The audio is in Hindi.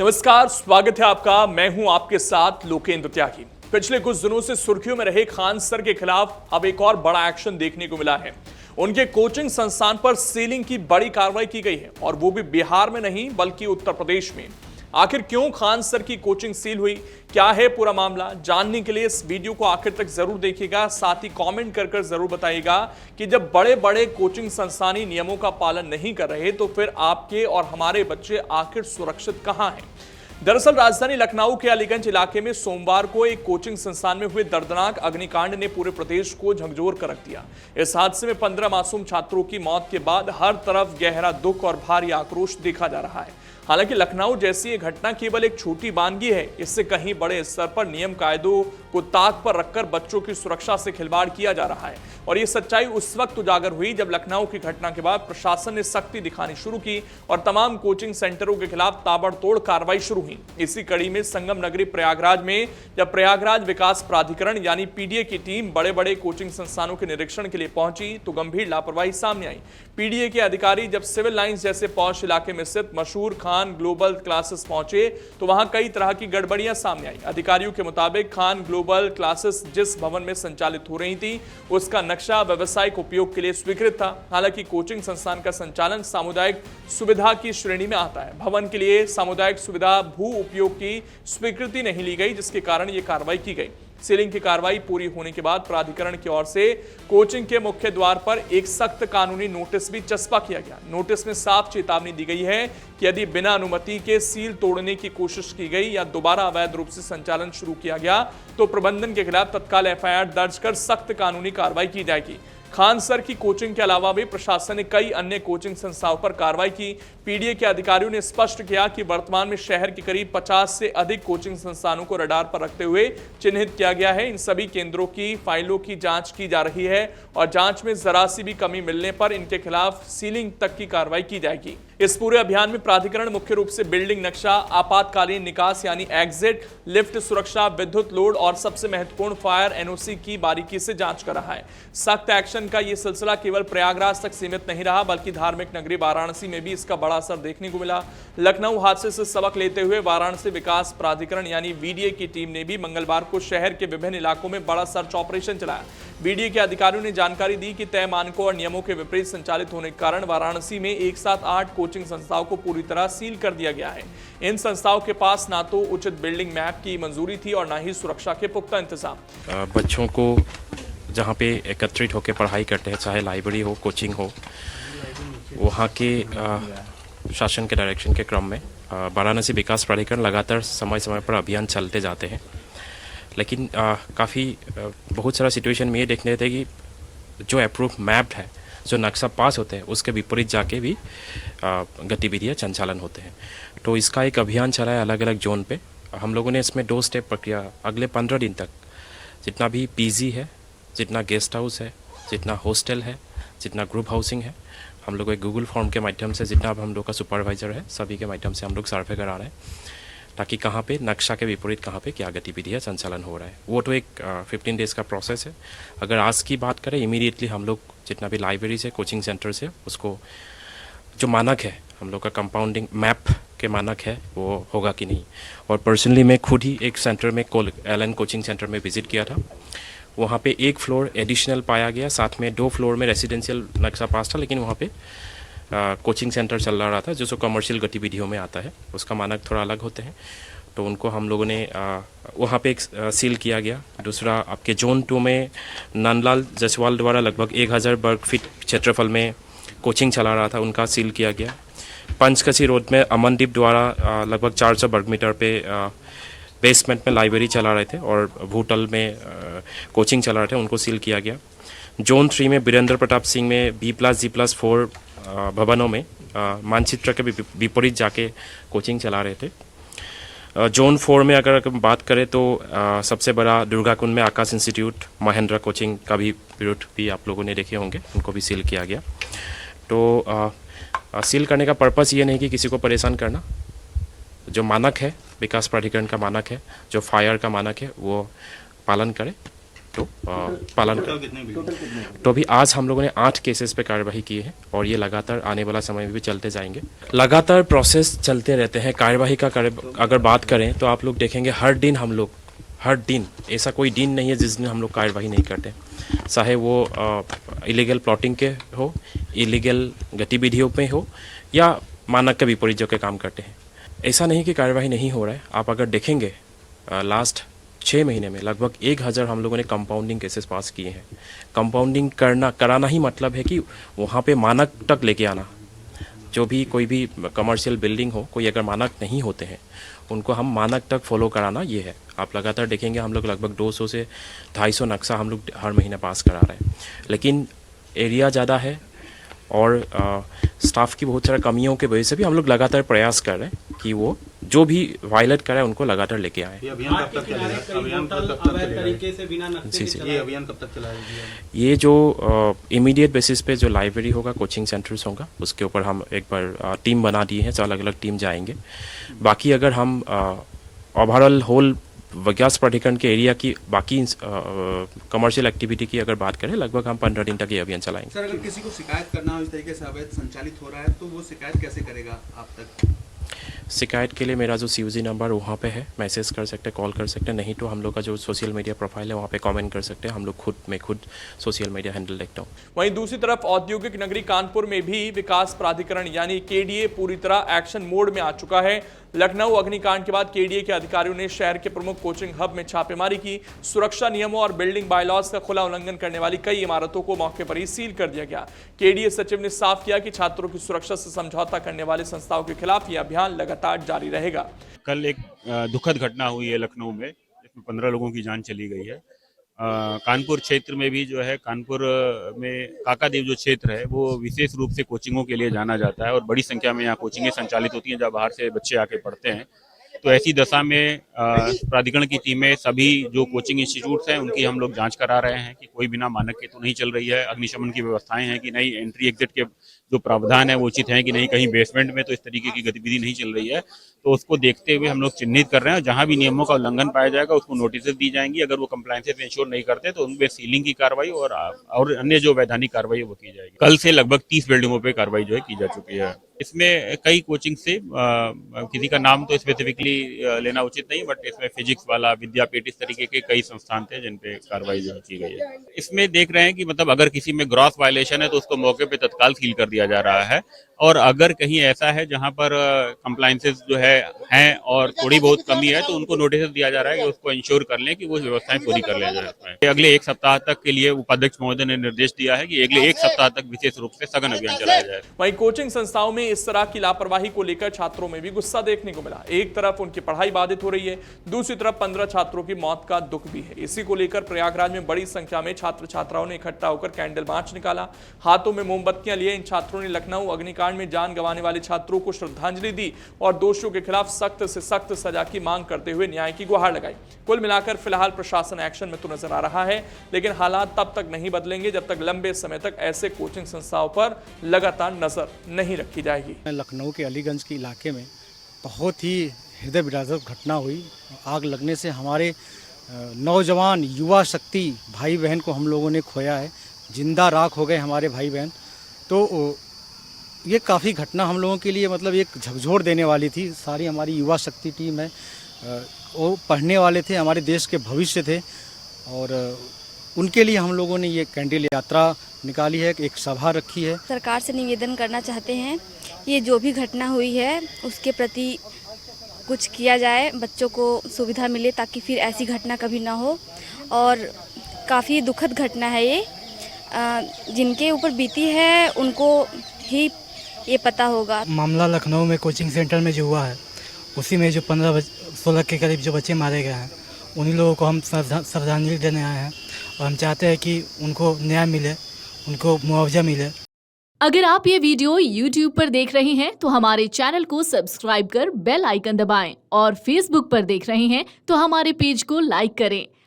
नमस्कार, स्वागत है आपका। मैं हूं आपके साथ लोकेंद्र त्यागी। पिछले कुछ दिनों से सुर्खियों में रहे खान सर के खिलाफ अब एक और बड़ा एक्शन देखने को मिला है। उनके कोचिंग संस्थान पर सीलिंग की बड़ी कार्रवाई की गई है और वो भी बिहार में नहीं बल्कि उत्तर प्रदेश में। आखिर क्यों खान सर की कोचिंग सील हुई, क्या है पूरा मामला, जानने के लिए इस वीडियो को आखिर तक जरूर देखिएगा। साथ ही कमेंट कर जरूर बताइएगा कि जब बड़े बड़े कोचिंग संस्थान ही नियमों का पालन नहीं कर रहे तो फिर आपके और हमारे बच्चे आखिर सुरक्षित कहां हैं। दरअसल राजधानी लखनऊ के अलीगंज इलाके में सोमवार को एक कोचिंग संस्थान में हुए दर्दनाक अग्निकांड ने पूरे प्रदेश को झकझोर कर रख दिया। इस हादसे में 15 मासूम छात्रों की मौत के बाद हर तरफ गहरा दुख और भारी आक्रोश देखा जा रहा है। हालांकि लखनऊ जैसी ये घटना केवल एक छोटी वानगी है, इससे कहीं बड़े स्तर पर नियम कायदों को ताक पर रखकर बच्चों की सुरक्षा से खिलवाड़ किया जा रहा है। और ये सच्चाई उस वक्त उजागर हुई जब लखनऊ की घटना के बाद प्रशासन ने सख्ती दिखानी शुरू की और तमाम कोचिंग सेंटरों के खिलाफ ताबड़तोड़ कार्रवाई शुरू हुई। इसी कड़ी में संगम नगरी प्रयागराज में जब प्रयागराज विकास प्राधिकरण यानी पीडीए की टीम बड़े बड़े कोचिंग संस्थानों के निरीक्षण के लिए पहुंची तो गंभीर लापरवाही सामने आई। पीडीए के अधिकारी जब सिविल लाइंस जैसे पौष इलाके में स्थित मशहूर खान ग्लोबल क्लासेस पहुंचे तो वहां कई तरह की गड़बड़ियां सामने आई। अधिकारियों के मुताबिक खान ग्लोबल क्लासेस जिस भवन में संचालित हो रही थी उसका नक्शा व्यावसायिक उपयोग के लिए स्वीकृत था। हालांकि कोचिंग संस्थान का संचालन सामुदायिक सुविधा की श्रेणी में आता है। भवन के लिए सामुदायिक सुविधा भू उपयोग की स्वीकृति नहीं ली गई, जिसके कारण यह कार्रवाई की गई। सीलिंग की कार्रवाई पूरी होने के बाद प्राधिकरण की ओर से कोचिंग के मुख्य द्वार पर एक सख्त कानूनी नोटिस भी चस्पा किया गया। नोटिस में साफ चेतावनी दी गई है कि यदि बिना अनुमति के सील तोड़ने की कोशिश की गई या दोबारा अवैध रूप से संचालन शुरू किया गया तो प्रबंधन के खिलाफ तत्काल एफआईआर दर्ज कर सख्त कानूनी कार्रवाई की जाएगी। खान सर की कोचिंग के अलावा भी प्रशासन ने कई अन्य कोचिंग संस्थाओं पर कार्रवाई की। पीडीए के अधिकारियों ने स्पष्ट किया कि वर्तमान में शहर के करीब 50 से अधिक कोचिंग संस्थानों को रडार पर रखते हुए चिन्हित किया गया है। इन सभी केंद्रों की फाइलों की जांच की जा रही है और जांच में जरा सी भी कमी मिलने पर इनके खिलाफ सीलिंग तक की कार्रवाई की जाएगी। इस पूरे अभियान में प्राधिकरण मुख्य रूप से बिल्डिंग नक्शा, आपातकालीन निकास यानी एग्जिट, लिफ्ट सुरक्षा, विद्युत लोड और सबसे महत्वपूर्ण फायर एनओसी की बारीकी से जांच कर रहा है। सख्त एक्शन का यह सिलसिला केवल प्रयागराज तक सीमित नहीं रहा बल्कि धार्मिक नगरी वाराणसी में भी इसका बड़ा असर देखने को मिला। लखनऊ हादसे से सबक लेते हुए वाराणसी विकास प्राधिकरण यानी वीडीए की टीम ने भी मंगलवार को शहर के विभिन्न इलाकों में बड़ा सर्च ऑपरेशन चलाया। वीडीए के अधिकारियों ने जानकारी दी कि तय मानकों और नियमों के विपरीत संचालित होने के कारण वाराणसी में एक साथ 8 कोचिंग संस्थाओं को पूरी तरह सील कर दिया गया है। इन संस्थाओं के पास ना तो उचित बिल्डिंग मैप की मंजूरी थी और ना ही सुरक्षा के पुख्ता इंतजाम। बच्चों को जहाँ पे एकत्रित होकर पढ़ाई करते हैं, चाहे लाइब्रेरी हो, कोचिंग हो, वहाँ के शासन के डायरेक्शन के क्रम में वाराणसी विकास प्राधिकरण लगातार समय समय पर अभियान चलते जाते हैं। लेकिन काफ़ी बहुत सारा सिचुएशन में ये देखने देते हैं कि जो अप्रूव मैप्ड है, जो नक्शा पास होते हैं, उसके विपरीत जाके भी गतिविधियाँ संचालन होते हैं। तो इसका एक अभियान चला है अलग अलग जोन पे। हम लोगों ने इसमें 2 स्टेप प्रक्रिया अगले 15 दिन तक जितना भी पीजी है, जितना गेस्ट हाउस है, जितना हॉस्टल है, जितना ग्रुप हाउसिंग है, हम लोग एक गूगल फॉर्म के माध्यम से जितना हम लोग का सुपरवाइजर है सभी के माध्यम से हम लोग सर्वे करा रहे हैं ताकि कहाँ पे नक्शा के विपरीत कहाँ पे क्या गतिविधियाँ संचालन हो रहा है। वो तो एक 15 डेज़ का प्रोसेस है। अगर आज की बात करें, इमीडिएटली हम लोग जितना भी लाइब्रेरीज है, कोचिंग सेंटर्स है, उसको जो मानक है हम लोग का कंपाउंडिंग मैप के मानक है वो होगा कि नहीं। और पर्सनली मैं खुद ही एक सेंटर में एलन कोचिंग सेंटर में विजिट किया था। वहाँ पे 1 फ्लोर एडिशनल पाया गया, साथ में 2 फ्लोर में रेजिडेंशियल नक्शा पास था, लेकिन वहाँ पे कोचिंग सेंटर चल रहा था जो कमर्शियल गतिविधियों में आता है, उसका मानक थोड़ा अलग होते हैं। तो उनको हम लोगों ने वहाँ पे एक सील किया गया। दूसरा आपके जोन 2 में नंदलाल जसवाल द्वारा लगभग 1000 वर्ग फीट क्षेत्रफल में कोचिंग चला रहा था, उनका सील किया गया। पंचकसी रोड में अमनदीप द्वारा लगभग 400 वर्ग मीटर पे बेसमेंट में लाइब्रेरी चला रहे थे और भूतल में कोचिंग चला रहे थे, उनको सील किया गया। जोन 3 में वीरेंद्र प्रताप सिंह में B+G+4 भवनों में मानचित्र के विपरीत जाके कोचिंग चला रहे थे। जोन 4 में अगर बात करें तो सबसे बड़ा दुर्गाकुंड में आकाश इंस्टीट्यूट महेंद्र कोचिंग का भी विरोध भी आप लोगों ने देखे होंगे, उनको भी सील किया गया। तो सील करने का पर्पस ये नहीं कि किसी को परेशान करना, जो मानक है विकास प्राधिकरण का मानक है, जो फायर का मानक है वो पालन करें तो पालन कर। तो अभी आज हम लोगों ने 8 केसेस पे कार्यवाही की है और ये लगातार आने वाला समय में भी चलते जाएंगे। लगातार प्रोसेस चलते रहते हैं कार्यवाही का। अगर बात करें तो आप लोग देखेंगे हर दिन ऐसा कोई दिन नहीं है जिस दिन हम लोग कार्यवाही नहीं करते, चाहे वो इलीगल प्लॉटिंग के हो, इलीगल गतिविधियों पे हो या मानक के विपरीत जो के काम करते हैं। ऐसा नहीं कि कार्यवाही नहीं हो रहा है। आप अगर देखेंगे लास्ट 6 महीने में लगभग 1000 हम लोगों ने कंपाउंडिंग केसेस पास किए हैं। कंपाउंडिंग कराना ही मतलब है कि वहाँ पे मानक तक लेके आना। जो भी कोई भी कमर्शियल बिल्डिंग हो, कोई अगर मानक नहीं होते हैं उनको हम मानक तक फॉलो कराना, ये है। आप लगातार देखेंगे हम लोग लगभग 200 से 250 नक्शा हम लोग हर महीने पास करा रहे हैं। लेकिन एरिया ज़्यादा है और स्टाफ की बहुत सारी कमियों के वजह से भी हम लोग लगातार प्रयास कर रहे हैं कि वो जो भी वायलेट करे उनको लगातार लेके आए। ये अभियान कब तक चलेगा? अभियान कब तक तरीके से बिना नक्शे के ये अभियान कब तक चलाएगा? ये जो इमीडिएट बेसिस पे जो लाइब्रेरी होगा, कोचिंग सेंटर्स होगा, उसके ऊपर हम एक बार टीम बना दिए हैं, 4 अलग-अलग टीम जाएंगे। बाकी अगर हम ओवरऑल होल विकास प्राधिकरण के एरिया की बाकी कमर्शियल एक्टिविटी की अगर बात करें, लगभग हम 15 दिन तक ये अभियान चलाएंगे। सर, अगर किसी को शिकायत करना हो इस तरीके से अवैध संचालित हो रहा है तो वो शिकायत कैसे करेगा आप तक? शिकायत के लिए मेरा जो CUG नंबर वहाँ पे है, मैसेज कर सकते हैं, कॉल कर सकते हैं, नहीं तो हम लोग का जो सोशल मीडिया प्रोफाइल है वहाँ पे कमेंट कर सकते हैं। हम लोग खुद सोशल मीडिया हैंडल देखता हूँ। वहीं दूसरी तरफ औद्योगिक नगरी कानपुर में भी विकास प्राधिकरण यानी KDA पूरी तरह एक्शन मोड में आ चुका है। लखनऊ अग्निकांड के बाद KDA के अधिकारियों ने शहर के प्रमुख कोचिंग हब में छापेमारी की। सुरक्षा नियमों और बिल्डिंग बायलॉज का खुला उल्लंघन करने वाली कई इमारतों को मौके पर ही सील कर दिया गया। KDA सचिव ने साफ किया कि छात्रों की सुरक्षा से समझौता करने वाले संस्थाओं के खिलाफ यह अभियान लगातार जारी रहेगा। कल एक दुखद घटना हुई है लखनऊ में, जिसमें 15 लोगों की जान चली गई है। कानपुर क्षेत्र में भी जो है, कानपुर में काकादेव जो क्षेत्र है वो विशेष रूप से कोचिंगों के लिए जाना जाता है और बड़ी संख्या में यहाँ कोचिंगें संचालित होती हैं जहाँ बाहर से बच्चे आके पढ़ते हैं। तो ऐसी दशा में प्राधिकरण की टीमें सभी जो कोचिंग इंस्टीट्यूट्स हैं उनकी हम लोग जांच करा रहे हैं कि कोई बिना मानक के तो नहीं चल रही है, अग्निशमन की व्यवस्थाएं हैं कि नहीं, एंट्री एग्जिट के जो प्रावधान है वो उचित हैं कि नहीं, कहीं बेसमेंट में तो इस तरीके की गतिविधि नहीं चल रही है। तो उसको देखते हुए हम लोग चिन्हित कर रहे हैं। जहां भी नियमों का उल्लंघन पाया जाएगा उसको नोटिस दी जाएंगी। अगर वो कंप्लायंसेस इंश्योर नहीं करते तो उनमें सीलिंग की कार्रवाई और अन्य जो वैधानिक कार्रवाई वो की जाएगी। कल से लगभग 30 बिल्डिंगों पे कार्रवाई जो है की जा चुकी है। इसमें कई कोचिंग से किसी का नाम तो स्पेसिफिकली लेना उचित नहीं, बट इसमें फिजिक्स वाला, विद्यापीठ, इस तरीके के कई संस्थान थे जिन पे कार्रवाई जो की गई है। इसमें देख रहे हैं कि मतलब अगर किसी में ग्रॉस वायलेशन है तो उसको मौके पे तत्काल सील कर दिया जा रहा है, और अगर कहीं ऐसा है जहां पर कंप्लायंसेस जो है हैं और थोड़ी बहुत कमी है तो उनको नोटिस दिया जा रहा है कि उसको इंश्योर कर लें कि वो व्यवस्थाएं पूरी कर लें जाए। अगले 1 सप्ताह तक के लिए उपाध्यक्ष महोदय ने निर्देश दिया है कि अगले 1 सप्ताह तक विशेष रूप से सघन अभियान चलाया जाए। वहीं कोचिंग संस्थाओं में इस तरह की लापरवाही को लेकर छात्रों में भी गुस्सा देखने को मिला। एक तरफ उनकी पढ़ाई बाधित हो रही है, दूसरी तरफ 15 छात्रों की मौत का दुख भी है। इसी को लेकर प्रयागराज में बड़ी संख्या में छात्र छात्राओं ने इकट्ठा होकर कैंडल मार्च निकाला, हाथों में मोमबत्तियां लिए। इन छात्रों ने लखनऊ अग्निकांड में जान गंवाने वाले छात्रों को श्रद्धांजलि दी और दोषियों के खिलाफ सख्त से सख्त सजा की मांग करते हुए न्याय की गुहार लगाई। कुल मिलाकर फिलहाल प्रशासन एक्शन में तो नजर आ रहा है, लेकिन हालात तब तक नहीं बदलेंगे जब तक लंबे समय तक ऐसे कोचिंग संस्थाओं पर लगातार नजर नहीं रखी जाएगी। लखनऊ के अलीगंज के इलाके में बहुत ही हृदय विदारक घटना हुई। आग लगने से हमारे नौजवान युवा शक्ति भाई बहन को हम लोगों ने खोया है, जिंदा राख हो गए हमारे भाई बहन। तो ये काफ़ी घटना हम लोगों के लिए मतलब एक झकझोर देने वाली थी। सारी हमारी युवा शक्ति टीम है, वो पढ़ने वाले थे, हमारे देश के भविष्य थे, और उनके लिए हम लोगों ने ये कैंडल यात्रा निकाली है, एक सभा रखी है। सरकार से निवेदन करना चाहते हैं, ये जो भी घटना हुई है उसके प्रति कुछ किया जाए, बच्चों को सुविधा मिले ताकि फिर ऐसी घटना कभी ना हो। और काफ़ी दुखद घटना है ये, जिनके ऊपर बीती है उनको ही ये पता होगा। मामला लखनऊ में कोचिंग सेंटर में जो हुआ है उसी में जो 15-16 के करीब जो बच्चे मारे गए हैं, उन्हीं लोगों को हम श्रद्धांजलि देने आए हैं और हम चाहते हैं कि उनको न्याय मिले, उनको मुआवजा मिले। अगर आप ये वीडियो YouTube पर देख रहे हैं तो हमारे चैनल को सब्सक्राइब कर बेल आइकन दबाएं, और Facebook पर देख रहे हैं तो हमारे पेज को लाइक करें।